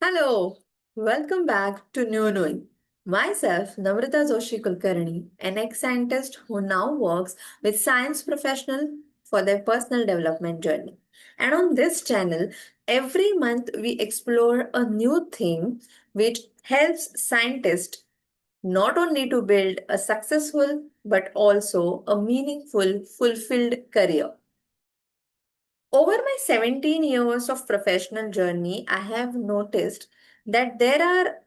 Hello, welcome back to NewKnowing. Myself, Namrata Joshi Kulkarni, an ex-scientist who now works with science professionals for their personal development journey. And on this channel, every month we explore a new theme which helps scientists not only to build a successful but also a meaningful, fulfilled career. Over my 17 years of professional journey, I have noticed that there are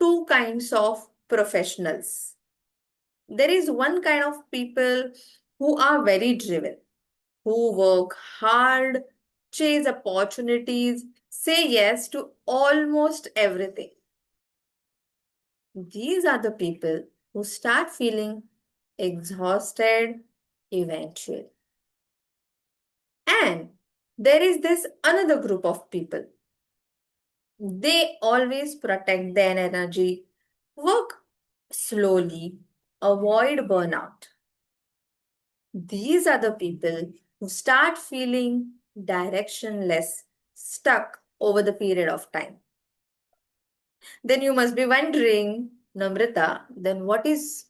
two kinds of professionals. There is one kind of people who are very driven, who work hard, chase opportunities, say yes to almost everything. These are the people who start feeling exhausted eventually. And there is this another group of people. They always protect their energy, work slowly, avoid burnout. These are the people who start feeling directionless, stuck over the period of time. Then you must be wondering, Namrata, then what is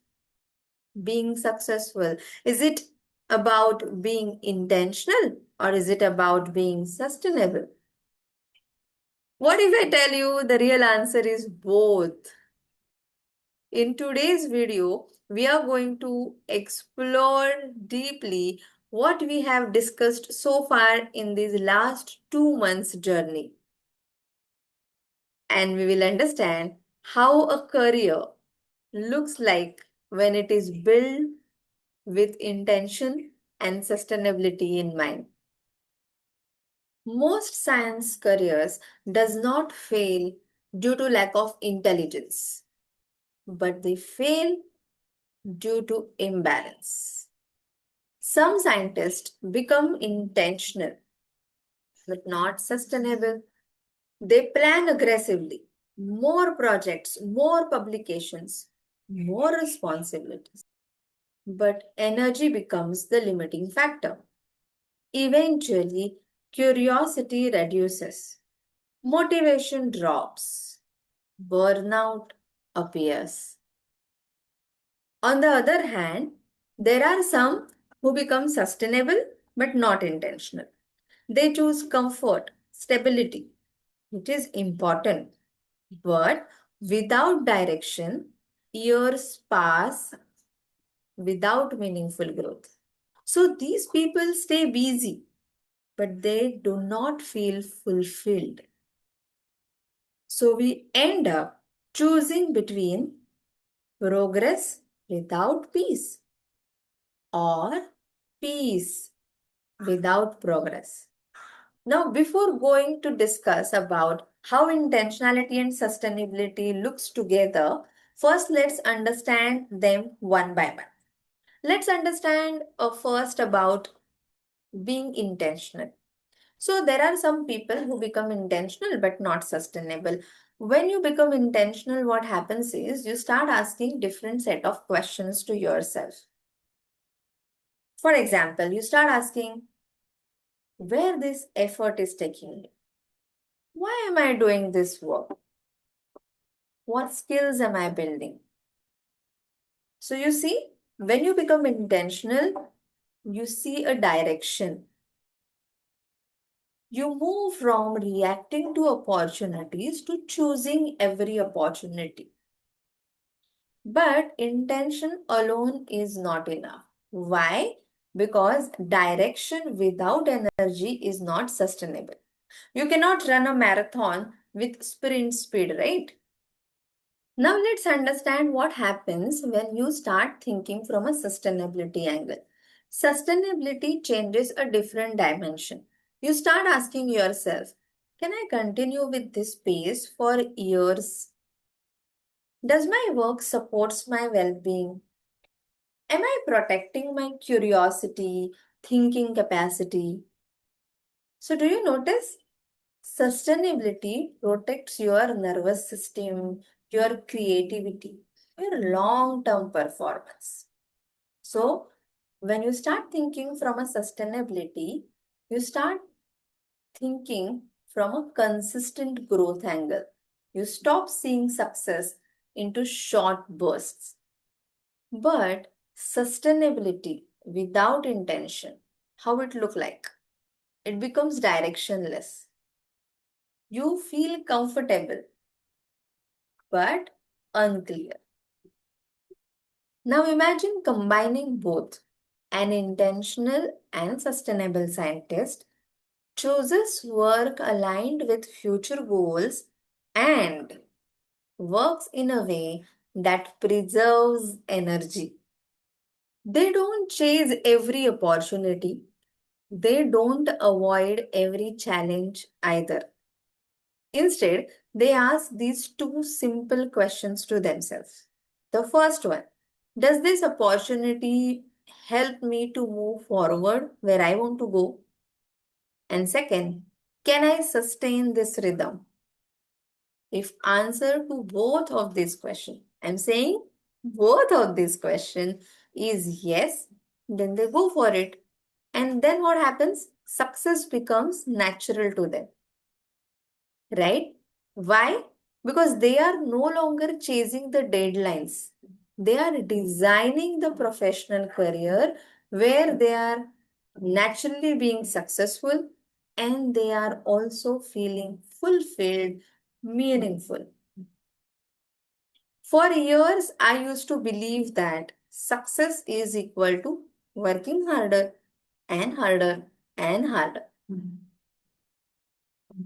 being successful? Is it about being intentional or is it about being sustainable? What if I tell you the real answer is both? In today's video, we are going to explore deeply what we have discussed so far in these last 2 months' journey. And we will understand how a career looks like when it is built with intention and sustainability in mind. Most science careers does not fail due to lack of intelligence, but they fail due to imbalance. Some scientists become intentional but not sustainable. They plan aggressively, more projects, more publications, more responsibilities. But energy becomes the limiting factor. Eventually, curiosity reduces, motivation drops, burnout appears. On the other hand, there are some who become sustainable but not intentional. They choose comfort, stability, which is important. But without direction, years pass without meaningful growth. So these people stay busy, but they do not feel fulfilled. So we end up choosing between progress without peace or peace without progress. Now, before going to discuss about how intentionality and sustainability looks together, first let's understand them one by one. Let's understand first about being intentional. So there are some people who become intentional but not sustainable. When you become intentional, what happens is you start asking different set of questions to yourself. For example, you start asking where this effort is taking me. Why am I doing this work? What skills am I building? So you see, when you become intentional, you see a direction. You move from reacting to opportunities to choosing every opportunity. But intention alone is not enough. Why? Because direction without energy is not sustainable. You cannot run a marathon with sprint speed, right? Now let's understand what happens when you start thinking from a sustainability angle. Sustainability changes a different dimension. You start asking yourself, can I continue with this pace for years? Does my work supports my well-being? Am I protecting my curiosity, thinking capacity? So do you notice? Sustainability protects your nervous system, your creativity, your long-term performance. So when you start thinking from a sustainability, you start thinking from a consistent growth angle. You stop seeing success into short bursts. But sustainability without intention, how it look like? It becomes directionless. You feel comfortable but unclear. Now imagine combining both. An intentional and sustainable scientist chooses work aligned with future goals and works in a way that preserves energy. They don't chase every opportunity, they don't avoid every challenge either. Instead, they ask these two simple questions to themselves. The first one, does this opportunity help me to move forward where I want to go? And second, can I sustain this rhythm? If answer to both of these questions, I'm saying both of these questions is yes, then they go for it. And then what happens? Success becomes natural to them, right? Why? Because they are no longer chasing the deadlines. They are designing the professional career where they are naturally being successful and they are also feeling fulfilled, meaningful. For years, I used to believe that success is equal to working harder and harder and harder.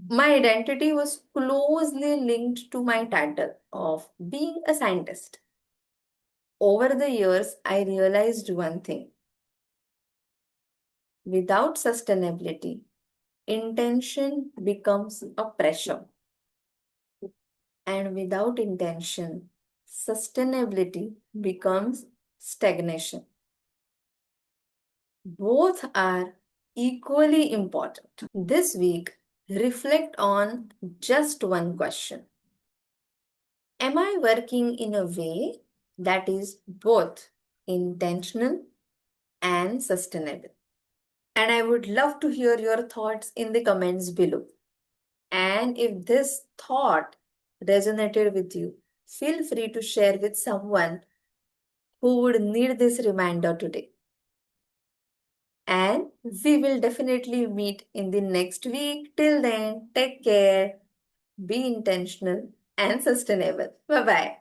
My identity was closely linked to my title of being a scientist. Over the years, I realized one thing: without sustainability, intention becomes a pressure, and without intention, sustainability becomes stagnation. Both are equally important. This week, reflect on just one question: am I working in a way that is both intentional and sustainable? And I would love to hear your thoughts in the comments below. And if this thought resonated with you, feel free to share with someone who would need this reminder today. And we will definitely meet in the next week. Till then, take care, be intentional and sustainable. Bye bye.